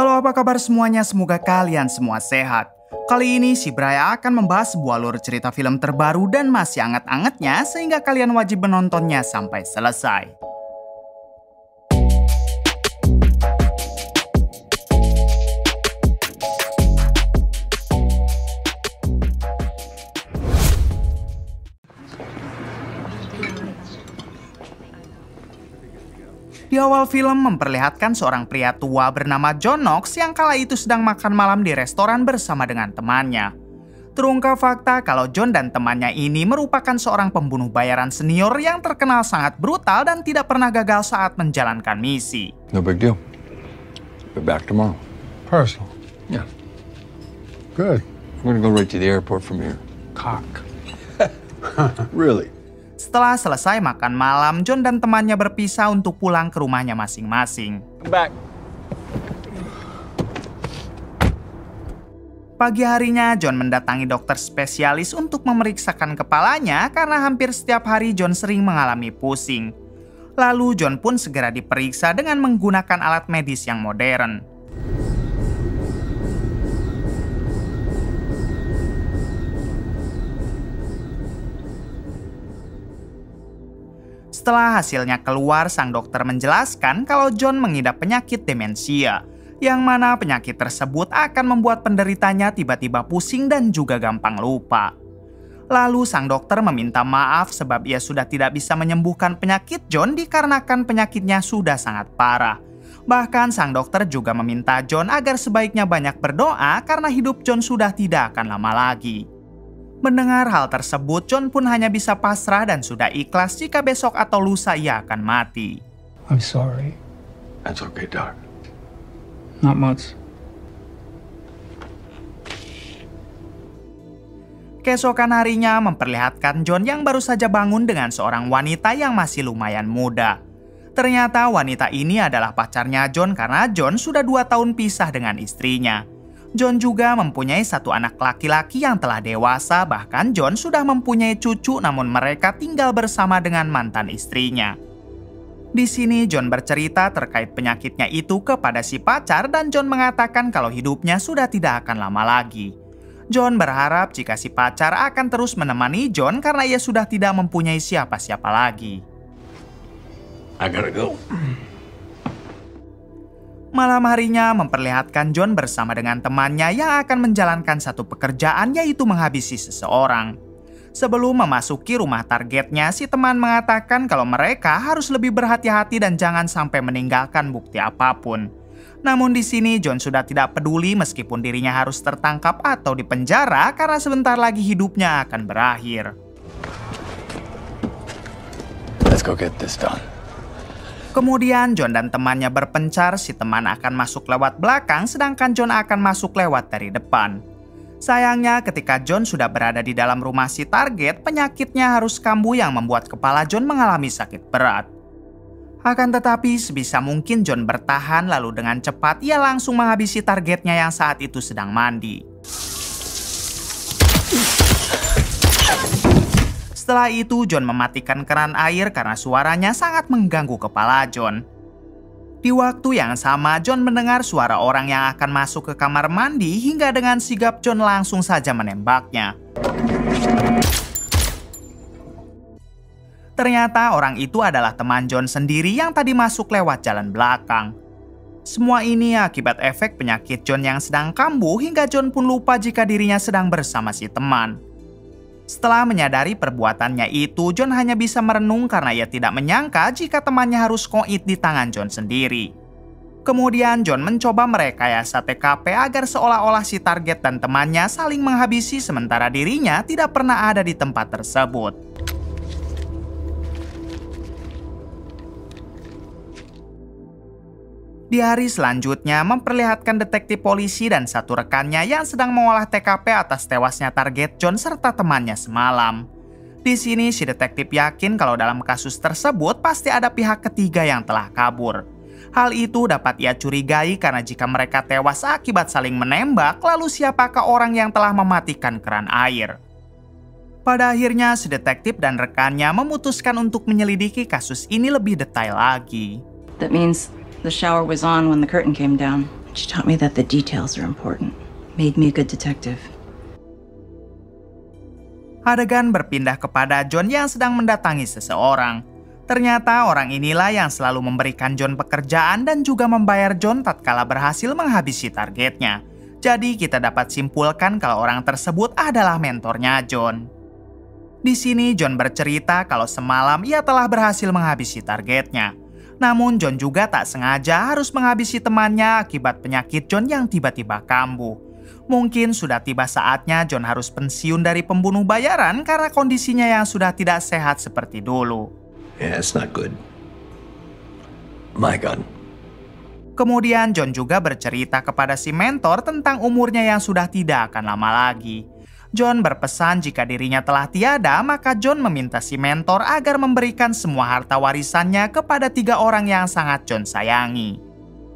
Halo, apa kabar semuanya? Semoga kalian semua sehat. Kali ini si Braya akan membahas sebuah alur cerita film terbaru dan masih anget-angetnya sehingga kalian wajib menontonnya sampai selesai. Di awal film memperlihatkan seorang pria tua bernama John Knox yang kala itu sedang makan malam di restoran bersama dengan temannya. Terungkap fakta kalau John dan temannya ini merupakan seorang pembunuh bayaran senior yang terkenal sangat brutal dan tidak pernah gagal saat menjalankan misi. No big deal. Be back tomorrow. Personal. Yeah. Good. I'm gonna go right to the airport from here. Cock. Really? Setelah selesai makan malam, John dan temannya berpisah untuk pulang ke rumahnya masing-masing. Come back. Pagi harinya, John mendatangi dokter spesialis untuk memeriksakan kepalanya karena hampir setiap hari John sering mengalami pusing. Lalu John pun segera diperiksa dengan menggunakan alat medis yang modern. Setelah hasilnya keluar, sang dokter menjelaskan kalau John mengidap penyakit demensia, yang mana penyakit tersebut akan membuat penderitanya tiba-tiba pusing dan juga gampang lupa. Lalu sang dokter meminta maaf sebab ia sudah tidak bisa menyembuhkan penyakit John dikarenakan penyakitnya sudah sangat parah. Bahkan sang dokter juga meminta John agar sebaiknya banyak berdoa karena hidup John sudah tidak akan lama lagi. Mendengar hal tersebut, John pun hanya bisa pasrah dan sudah ikhlas jika besok atau lusa ia akan mati. I'm sorry. That's okay, Doc. Not much. Keesokan harinya memperlihatkan John yang baru saja bangun dengan seorang wanita yang masih lumayan muda. Ternyata wanita ini adalah pacarnya John karena John sudah 2 tahun pisah dengan istrinya. John juga mempunyai satu anak laki-laki yang telah dewasa, bahkan John sudah mempunyai cucu namun mereka tinggal bersama dengan mantan istrinya. Di sini John bercerita terkait penyakitnya itu kepada si pacar dan John mengatakan kalau hidupnya sudah tidak akan lama lagi. John berharap jika si pacar akan terus menemani John karena ia sudah tidak mempunyai siapa-siapa lagi. I gotta go. Malam harinya memperlihatkan John bersama dengan temannya yang akan menjalankan satu pekerjaan, yaitu menghabisi seseorang. Sebelum memasuki rumah targetnya, si teman mengatakan kalau mereka harus lebih berhati-hati dan jangan sampai meninggalkan bukti apapun. Namun di sini John sudah tidak peduli meskipun dirinya harus tertangkap atau dipenjara karena sebentar lagi hidupnya akan berakhir. Let's go get this done. Kemudian John dan temannya berpencar, si teman akan masuk lewat belakang sedangkan John akan masuk lewat dari depan. Sayangnya ketika John sudah berada di dalam rumah si target, penyakitnya harus kambuh yang membuat kepala John mengalami sakit berat. Akan tetapi sebisa mungkin John bertahan lalu dengan cepat ia langsung menghabisi targetnya yang saat itu sedang mandi. Setelah itu, John mematikan keran air karena suaranya sangat mengganggu kepala John. Di waktu yang sama, John mendengar suara orang yang akan masuk ke kamar mandi hingga dengan sigap John langsung saja menembaknya. Ternyata orang itu adalah teman John sendiri yang tadi masuk lewat jalan belakang. Semua ini akibat efek penyakit John yang sedang kambuh hingga John pun lupa jika dirinya sedang bersama si teman. Setelah menyadari perbuatannya itu, John hanya bisa merenung karena ia tidak menyangka jika temannya harus koid di tangan John sendiri. Kemudian John mencoba merekayasa TKP agar seolah-olah si target dan temannya saling menghabisi sementara dirinya tidak pernah ada di tempat tersebut. Di hari selanjutnya memperlihatkan detektif polisi dan satu rekannya yang sedang mengolah TKP atas tewasnya target John serta temannya semalam. Di sini si detektif yakin kalau dalam kasus tersebut pasti ada pihak ketiga yang telah kabur. Hal itu dapat ia curigai karena jika mereka tewas akibat saling menembak, lalu siapakah orang yang telah mematikan keran air? Pada akhirnya si detektif dan rekannya memutuskan untuk menyelidiki kasus ini lebih detail lagi. That means the shower was on when the curtain came down. She taught me that the details are important. Made me a good detective. Adegan berpindah kepada John yang sedang mendatangi seseorang. Ternyata orang inilah yang selalu memberikan John pekerjaan dan juga membayar John tatkala berhasil menghabisi targetnya. Jadi kita dapat simpulkan kalau orang tersebut adalah mentornya John. Di sini John bercerita kalau semalam ia telah berhasil menghabisi targetnya. Namun John juga tak sengaja harus menghabisi temannya akibat penyakit John yang tiba-tiba kambuh. Mungkin sudah tiba saatnya John harus pensiun dari pembunuh bayaran karena kondisinya yang sudah tidak sehat seperti dulu. Yeah, it's not good. My gun. Kemudian John juga bercerita kepada si mentor tentang umurnya yang sudah tidak akan lama lagi. John berpesan jika dirinya telah tiada, maka John meminta si mentor agar memberikan semua harta warisannya kepada 3 orang yang sangat John sayangi.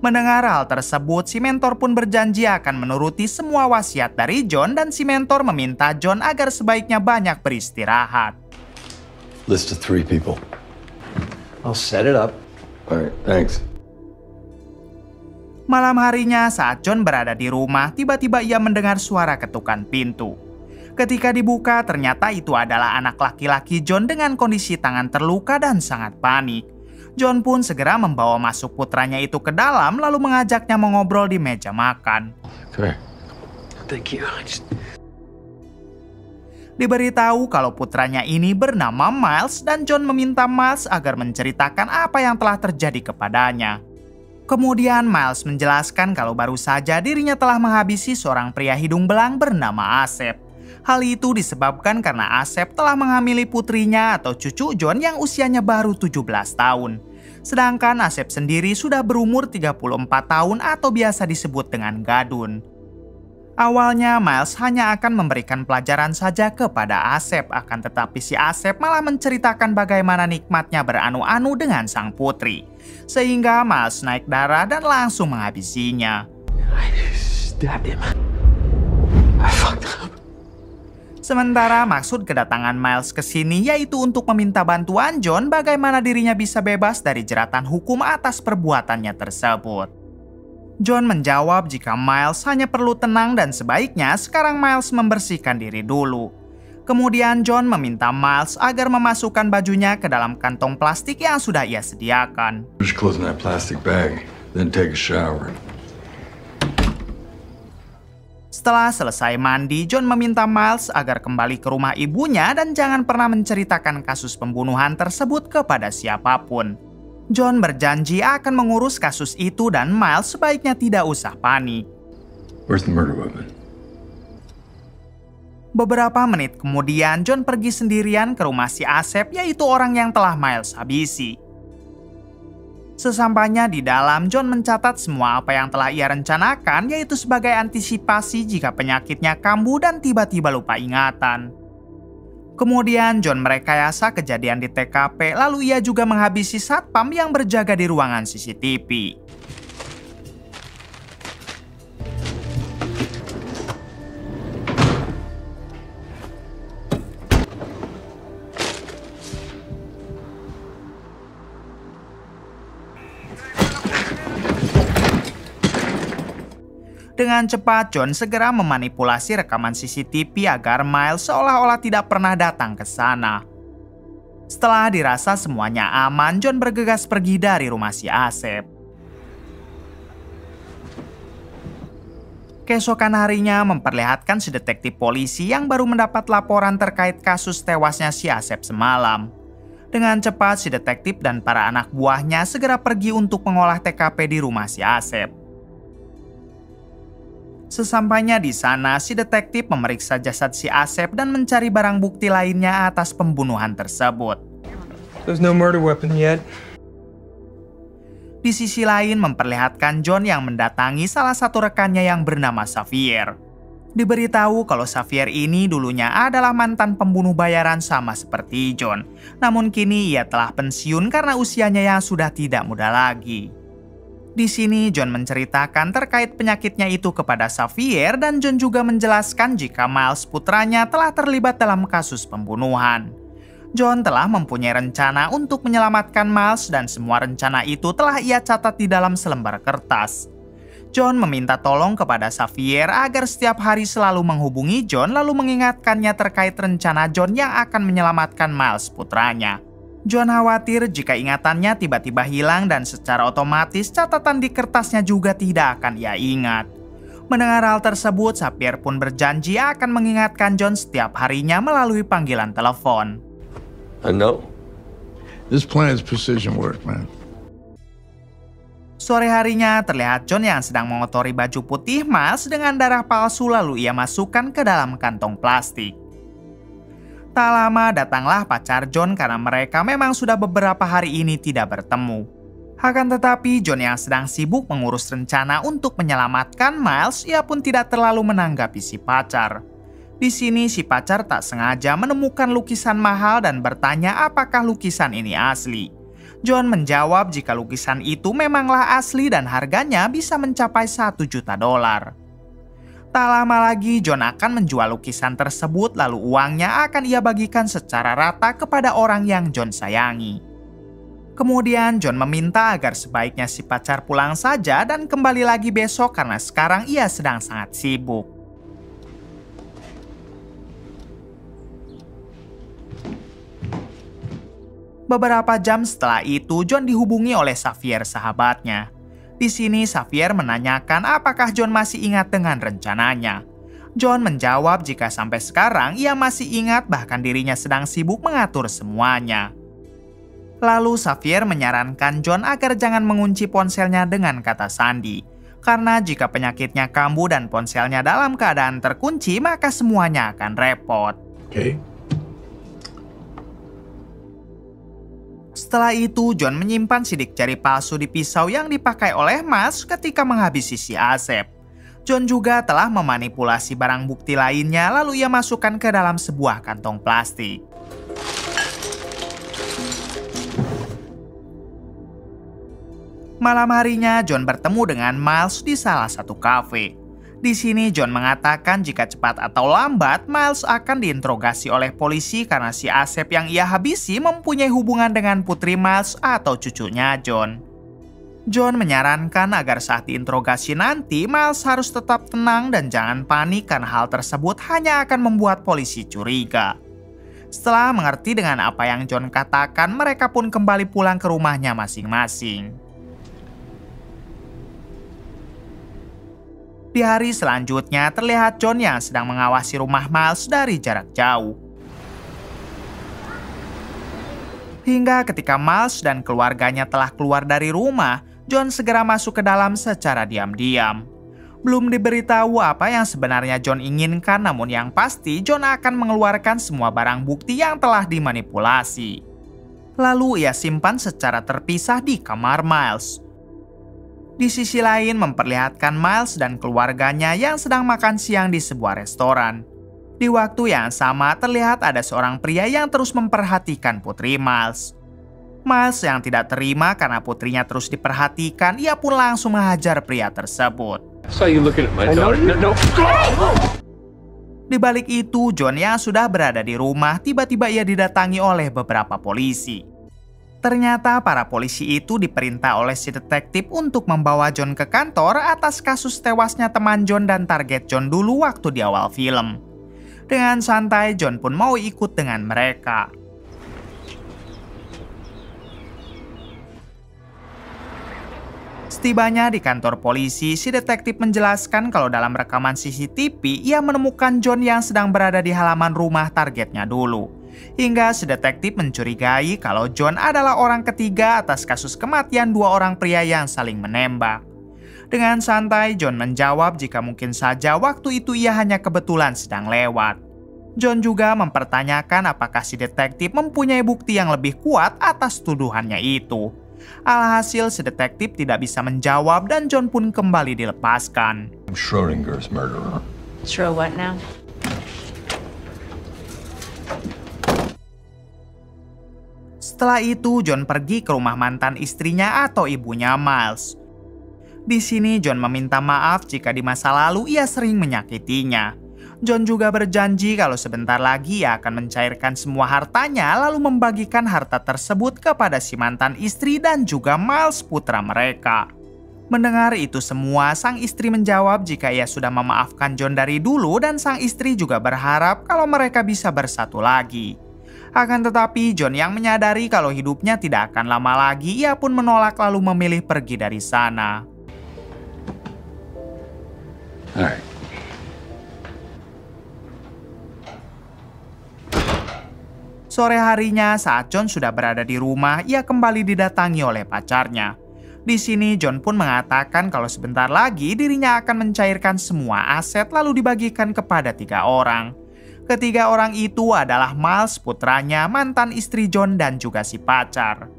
Mendengar hal tersebut, si mentor pun berjanji akan menuruti semua wasiat dari John dan si mentor meminta John agar sebaiknya banyak beristirahat. List of 3 people. I'll set it up. All right, thanks. Malam harinya saat John berada di rumah, tiba-tiba ia mendengar suara ketukan pintu. Ketika dibuka, ternyata itu adalah anak laki-laki John dengan kondisi tangan terluka dan sangat panik. John pun segera membawa masuk putranya itu ke dalam lalu mengajaknya mengobrol di meja makan. Come here. Thank you. Diberitahu kalau putranya ini bernama Miles dan John meminta Miles agar menceritakan apa yang telah terjadi kepadanya. Kemudian Miles menjelaskan kalau baru saja dirinya telah menghabisi seorang pria hidung belang bernama Asep. Hal itu disebabkan karena Asep telah menghamili putrinya atau cucu John yang usianya baru 17 tahun. Sedangkan Asep sendiri sudah berumur 34 tahun atau biasa disebut dengan gadun. Awalnya Miles hanya akan memberikan pelajaran saja kepada Asep, akan tetapi si Asep malah menceritakan bagaimana nikmatnya beranu-anu dengan sang putri. Sehingga Miles naik darah dan langsung menghabisinya. I stabbed him. I fucked up. Sementara maksud kedatangan Miles ke sini yaitu untuk meminta bantuan John bagaimana dirinya bisa bebas dari jeratan hukum atas perbuatannya tersebut. John menjawab jika Miles hanya perlu tenang dan sebaiknya sekarang Miles membersihkan diri dulu. Kemudian John meminta Miles agar memasukkan bajunya ke dalam kantong plastik yang sudah ia sediakan. Just close in that plastic bag, then take a shower. Setelah selesai mandi, John meminta Miles agar kembali ke rumah ibunya dan jangan pernah menceritakan kasus pembunuhan tersebut kepada siapapun. John berjanji akan mengurus kasus itu dan Miles sebaiknya tidak usah panik. Where's the murder weapon? Beberapa menit kemudian, John pergi sendirian ke rumah si Asep, yaitu orang yang telah Miles habisi. Sesampainya di dalam, John mencatat semua apa yang telah ia rencanakan, yaitu sebagai antisipasi jika penyakitnya kambuh dan tiba-tiba lupa ingatan. Kemudian John merekayasa kejadian di TKP, lalu ia juga menghabisi satpam yang berjaga di ruangan CCTV. Dengan cepat, John segera memanipulasi rekaman CCTV agar Miles seolah-olah tidak pernah datang ke sana. Setelah dirasa semuanya aman, John bergegas pergi dari rumah si Asep. Keesokan harinya memperlihatkan si detektif polisi yang baru mendapat laporan terkait kasus tewasnya si Asep semalam. Dengan cepat, si detektif dan para anak buahnya segera pergi untuk mengolah TKP di rumah si Asep. Sesampainya di sana, si detektif memeriksa jasad si Asep dan mencari barang bukti lainnya atas pembunuhan tersebut. There's no murder weapon yet. Di sisi lain memperlihatkan John yang mendatangi salah satu rekannya yang bernama Xavier. Diberitahu kalau Xavier ini dulunya adalah mantan pembunuh bayaran sama seperti John. Namun kini ia telah pensiun karena usianya yang sudah tidak muda lagi. Di sini John menceritakan terkait penyakitnya itu kepada Xavier dan John juga menjelaskan jika Miles putranya telah terlibat dalam kasus pembunuhan. John telah mempunyai rencana untuk menyelamatkan Miles dan semua rencana itu telah ia catat di dalam selembar kertas. John meminta tolong kepada Xavier agar setiap hari selalu menghubungi John lalu mengingatkannya terkait rencana John yang akan menyelamatkan Miles putranya. John khawatir jika ingatannya tiba-tiba hilang dan secara otomatis catatan di kertasnya juga tidak akan ia ingat. Mendengar hal tersebut, Xavier pun berjanji akan mengingatkan John setiap harinya melalui panggilan telepon. I know. This plan is precision work, man. Sore harinya, terlihat John yang sedang mengotori baju putih Miles dengan darah palsu lalu ia masukkan ke dalam kantong plastik. Tak lama datanglah pacar John karena mereka memang sudah beberapa hari ini tidak bertemu. Akan tetapi John yang sedang sibuk mengurus rencana untuk menyelamatkan Miles, ia pun tidak terlalu menanggapi si pacar. Di sini si pacar tak sengaja menemukan lukisan mahal dan bertanya apakah lukisan ini asli. John menjawab jika lukisan itu memanglah asli dan harganya bisa mencapai $1 juta. Tak lama lagi John akan menjual lukisan tersebut lalu uangnya akan ia bagikan secara rata kepada orang yang John sayangi. Kemudian John meminta agar sebaiknya si pacar pulang saja dan kembali lagi besok karena sekarang ia sedang sangat sibuk. Beberapa jam setelah itu, John dihubungi oleh Xavier sahabatnya. Di sini Xavier menanyakan apakah John masih ingat dengan rencananya. John menjawab jika sampai sekarang ia masih ingat bahkan dirinya sedang sibuk mengatur semuanya. Lalu Xavier menyarankan John agar jangan mengunci ponselnya dengan kata sandi. Karena jika penyakitnya kambuh dan ponselnya dalam keadaan terkunci, maka semuanya akan repot. Okay. Setelah itu, John menyimpan sidik jari palsu di pisau yang dipakai oleh Miles ketika menghabisi si Asep. John juga telah memanipulasi barang bukti lainnya lalu ia masukkan ke dalam sebuah kantong plastik. Malam harinya, John bertemu dengan Miles di salah satu kafe. Di sini John mengatakan jika cepat atau lambat Miles akan diinterogasi oleh polisi karena si Asep yang ia habisi mempunyai hubungan dengan putri Miles atau cucunya John. John menyarankan agar saat diinterogasi nanti Miles harus tetap tenang dan jangan panik karena hal tersebut hanya akan membuat polisi curiga. Setelah mengerti dengan apa yang John katakan, mereka pun kembali pulang ke rumahnya masing-masing. Di hari selanjutnya, terlihat John yang sedang mengawasi rumah Miles dari jarak jauh. Hingga ketika Miles dan keluarganya telah keluar dari rumah, John segera masuk ke dalam secara diam-diam. Belum diberitahu apa yang sebenarnya John inginkan, namun yang pasti John akan mengeluarkan semua barang bukti yang telah dimanipulasi. Lalu ia simpan secara terpisah di kamar Miles. Di sisi lain memperlihatkan Miles dan keluarganya yang sedang makan siang di sebuah restoran. Di waktu yang sama terlihat ada seorang pria yang terus memperhatikan putri Miles. Miles yang tidak terima karena putrinya terus diperhatikan, ia pun langsung menghajar pria tersebut. Di balik itu, John yang sudah berada di rumah tiba-tiba ia didatangi oleh beberapa polisi. Ternyata para polisi itu diperintah oleh si detektif untuk membawa John ke kantor atas kasus tewasnya teman John dan target John dulu waktu di awal film. Dengan santai, John pun mau ikut dengan mereka. Setibanya di kantor polisi, si detektif menjelaskan kalau dalam rekaman CCTV, ia menemukan John yang sedang berada di halaman rumah targetnya dulu. Hingga si detektif mencurigai kalau John adalah orang ketiga atas kasus kematian dua orang pria yang saling menembak. Dengan santai, John menjawab jika mungkin saja waktu itu ia hanya kebetulan sedang lewat. John juga mempertanyakan apakah si detektif mempunyai bukti yang lebih kuat atas tuduhannya itu. Alhasil si detektif tidak bisa menjawab dan John pun kembali dilepaskan. Schrodinger's murderer. Sure, what now? Setelah itu, John pergi ke rumah mantan istrinya atau ibunya Miles. Di sini, John meminta maaf jika di masa lalu ia sering menyakitinya. John juga berjanji kalau sebentar lagi ia akan mencairkan semua hartanya lalu membagikan harta tersebut kepada si mantan istri dan juga Miles putra mereka. Mendengar itu semua, sang istri menjawab jika ia sudah memaafkan John dari dulu dan sang istri juga berharap kalau mereka bisa bersatu lagi. Akan tetapi John yang menyadari kalau hidupnya tidak akan lama lagi, ia pun menolak lalu memilih pergi dari sana. All right. Sore harinya saat John sudah berada di rumah, ia kembali didatangi oleh pacarnya. Di sini John pun mengatakan kalau sebentar lagi dirinya akan mencairkan semua aset lalu dibagikan kepada 3 orang. Ketiga orang itu adalah Miles, putranya, mantan istri John, dan juga si pacar.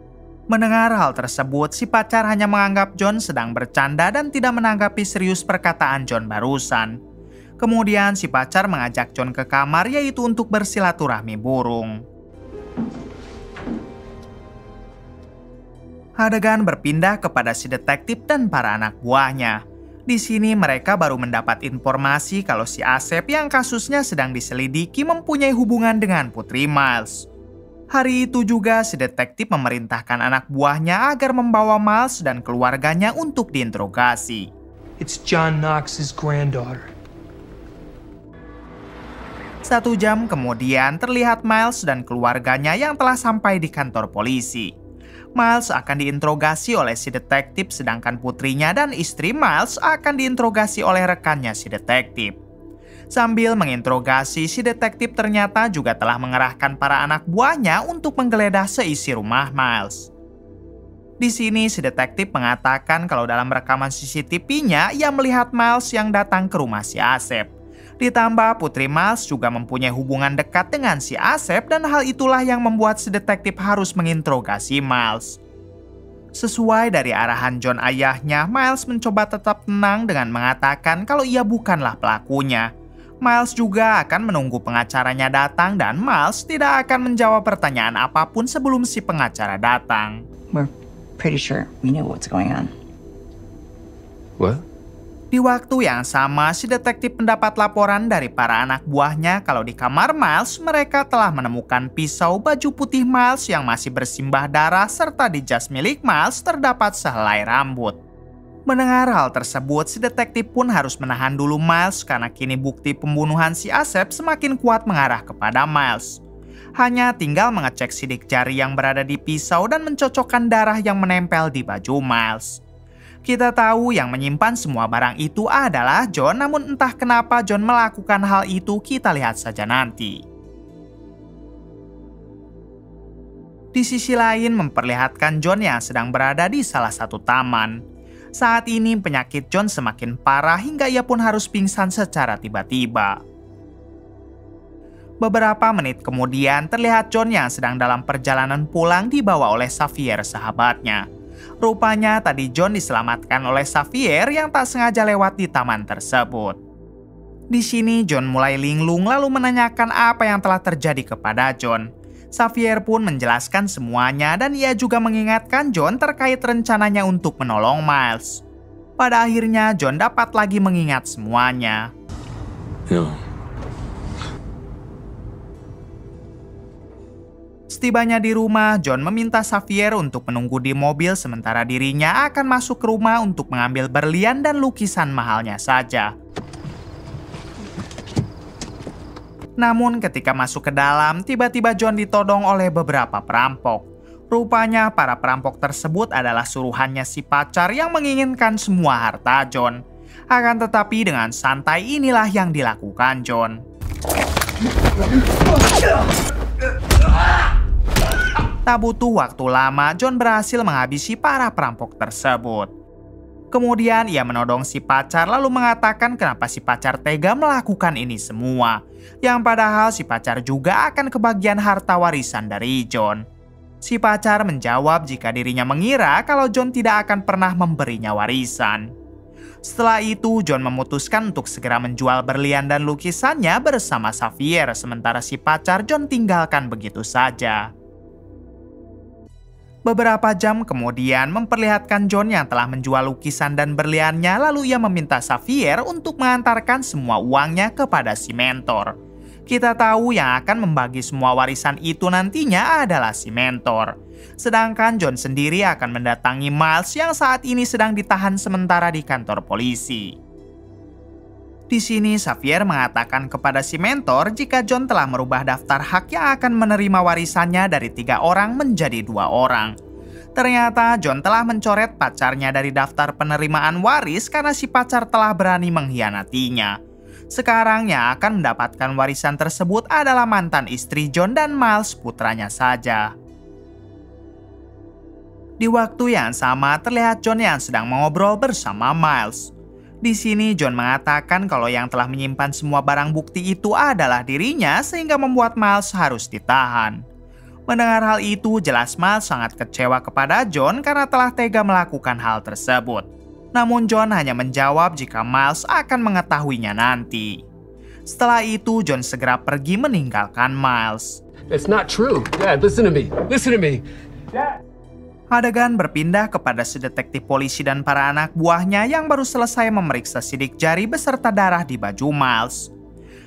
Mendengar hal tersebut, si pacar hanya menganggap John sedang bercanda dan tidak menanggapi serius perkataan John barusan. Kemudian si pacar mengajak John ke kamar yaitu untuk bersilaturahmi burung. Adegan berpindah kepada si detektif dan para anak buahnya. Di sini mereka baru mendapat informasi kalau si Asep yang kasusnya sedang diselidiki mempunyai hubungan dengan putri Miles. Hari itu juga si detektif memerintahkan anak buahnya agar membawa Miles dan keluarganya untuk diinterogasi. It's John Knox's granddaughter. 1 jam kemudian terlihat Miles dan keluarganya yang telah sampai di kantor polisi. Miles akan diinterogasi oleh si detektif sedangkan putrinya dan istri Miles akan diinterogasi oleh rekannya si detektif. Sambil menginterogasi, si detektif ternyata juga telah mengerahkan para anak buahnya untuk menggeledah seisi rumah Miles. Di sini si detektif mengatakan kalau dalam rekaman CCTV-nya ia melihat Miles yang datang ke rumah si Asep. Ditambah putri Miles juga mempunyai hubungan dekat dengan si Asep dan hal itulah yang membuat si detektif harus menginterogasi Miles. Sesuai dari arahan John ayahnya, Miles mencoba tetap tenang dengan mengatakan kalau ia bukanlah pelakunya. Miles juga akan menunggu pengacaranya datang dan Miles tidak akan menjawab pertanyaan apapun sebelum si pengacara datang. We're pretty sure we know what's going on. What? Di waktu yang sama, si detektif mendapat laporan dari para anak buahnya kalau di kamar Miles mereka telah menemukan pisau, baju putih Miles yang masih bersimbah darah, serta di jas milik Miles terdapat sehelai rambut. Mendengar hal tersebut, si detektif pun harus menahan dulu Miles karena kini bukti pembunuhan si Asep semakin kuat mengarah kepada Miles. Hanya tinggal mengecek sidik jari yang berada di pisau dan mencocokkan darah yang menempel di baju Miles. Kita tahu yang menyimpan semua barang itu adalah John, namun entah kenapa John melakukan hal itu, kita lihat saja nanti. Di sisi lain memperlihatkan John yang sedang berada di salah satu taman. Saat ini penyakit John semakin parah hingga ia pun harus pingsan secara tiba-tiba. Beberapa menit kemudian terlihat John yang sedang dalam perjalanan pulang dibawa oleh Xavier sahabatnya. Rupanya tadi John diselamatkan oleh Xavier yang tak sengaja lewat di taman tersebut. Di sini John mulai linglung lalu menanyakan apa yang telah terjadi kepada John. Xavier pun menjelaskan semuanya dan ia juga mengingatkan John terkait rencananya untuk menolong Miles. Pada akhirnya John dapat lagi mengingat semuanya. Setibanya di rumah, John meminta Xavier untuk menunggu di mobil sementara dirinya akan masuk ke rumah untuk mengambil berlian dan lukisan mahalnya saja. Namun ketika masuk ke dalam, tiba-tiba John ditodong oleh beberapa perampok. Rupanya para perampok tersebut adalah suruhannya si pacar yang menginginkan semua harta John. Akan tetapi dengan santai inilah yang dilakukan John. Tak butuh waktu lama, John berhasil menghabisi para perampok tersebut. Kemudian ia menodong si pacar lalu mengatakan kenapa si pacar tega melakukan ini semua. Yang padahal si pacar juga akan kebagian harta warisan dari John. Si pacar menjawab jika dirinya mengira kalau John tidak akan pernah memberinya warisan. Setelah itu, John memutuskan untuk segera menjual berlian dan lukisannya bersama Xavier, sementara si pacar John tinggalkan begitu saja. Beberapa jam kemudian memperlihatkan John yang telah menjual lukisan dan berliannya, lalu ia meminta Xavier untuk mengantarkan semua uangnya kepada si mentor. Kita tahu yang akan membagi semua warisan itu nantinya adalah si mentor. Sedangkan John sendiri akan mendatangi Miles yang saat ini sedang ditahan sementara di kantor polisi. Di sini Xavier mengatakan kepada si mentor jika John telah merubah daftar hak yang akan menerima warisannya dari 3 orang menjadi 2 orang. Ternyata John telah mencoret pacarnya dari daftar penerimaan waris karena si pacar telah berani mengkhianatinya. Sekarang yang akan mendapatkan warisan tersebut adalah mantan istri John dan Miles putranya saja. Di waktu yang sama terlihat John yang sedang mengobrol bersama Miles. Di sini John mengatakan kalau yang telah menyimpan semua barang bukti itu adalah dirinya sehingga membuat Miles harus ditahan. Mendengar hal itu jelas Miles sangat kecewa kepada John karena telah tega melakukan hal tersebut. Namun John hanya menjawab jika Miles akan mengetahuinya nanti. Setelah itu John segera pergi meninggalkan Miles. It's not true. Dad, listen to me. Listen to me. Dad. Adegan berpindah kepada si detektif polisi dan para anak buahnya yang baru selesai memeriksa sidik jari beserta darah di baju Miles.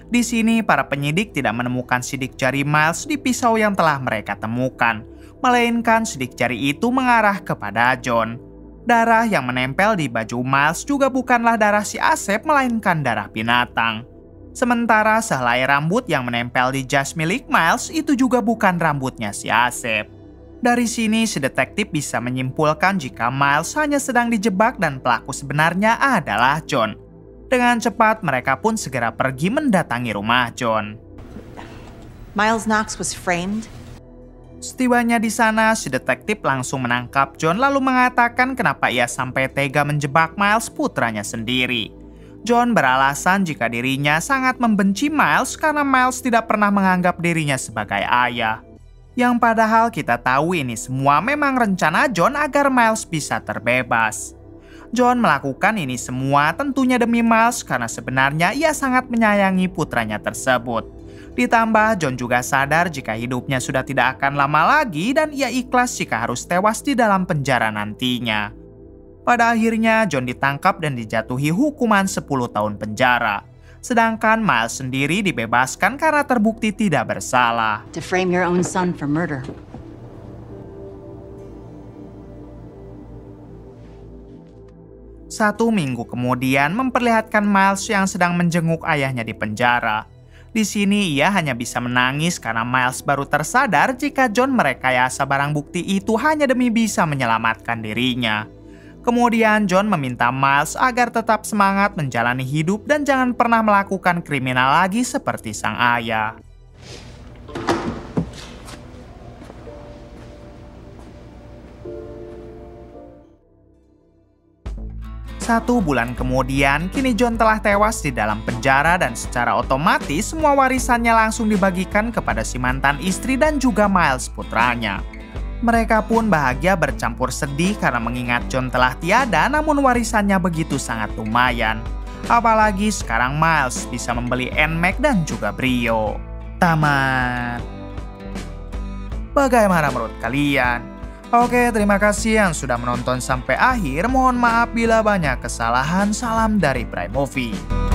Di sini para penyidik tidak menemukan sidik jari Miles di pisau yang telah mereka temukan, melainkan sidik jari itu mengarah kepada John. Darah yang menempel di baju Miles juga bukanlah darah si Asep, melainkan darah binatang. Sementara sehelai rambut yang menempel di jas milik Miles itu juga bukan rambutnya si Asep. Dari sini si detektif bisa menyimpulkan jika Miles hanya sedang dijebak dan pelaku sebenarnya adalah John. Dengan cepat mereka pun segera pergi mendatangi rumah John. Miles Knox was framed. Setibanya di sana, si detektif langsung menangkap John lalu mengatakan kenapa ia sampai tega menjebak Miles putranya sendiri. John beralasan jika dirinya sangat membenci Miles karena Miles tidak pernah menganggap dirinya sebagai ayah. Yang padahal kita tahu ini semua memang rencana John agar Miles bisa terbebas. John melakukan ini semua tentunya demi Miles karena sebenarnya ia sangat menyayangi putranya tersebut. Ditambah John juga sadar jika hidupnya sudah tidak akan lama lagi dan ia ikhlas jika harus tewas di dalam penjara nantinya. Pada akhirnya John ditangkap dan dijatuhi hukuman 10 tahun penjara. Sedangkan Miles sendiri dibebaskan karena terbukti tidak bersalah. To frame your own son for murder. Satu minggu kemudian memperlihatkan Miles yang sedang menjenguk ayahnya di penjara. Di sini ia hanya bisa menangis karena Miles baru tersadar jika John merekayasa barang bukti itu hanya demi bisa menyelamatkan dirinya. Kemudian John meminta Miles agar tetap semangat menjalani hidup dan jangan pernah melakukan kriminal lagi seperti sang ayah. 1 bulan kemudian, kini John telah tewas di dalam penjara dan secara otomatis semua warisannya langsung dibagikan kepada si mantan istri dan juga Miles putranya. Mereka pun bahagia bercampur sedih karena mengingat John telah tiada, namun warisannya begitu sangat lumayan. Apalagi sekarang Miles bisa membeli NMAX dan juga Brio. Tamat. Bagaimana menurut kalian? Oke, terima kasih yang sudah menonton sampai akhir. Mohon maaf bila banyak kesalahan. Salam dari Prime Movie.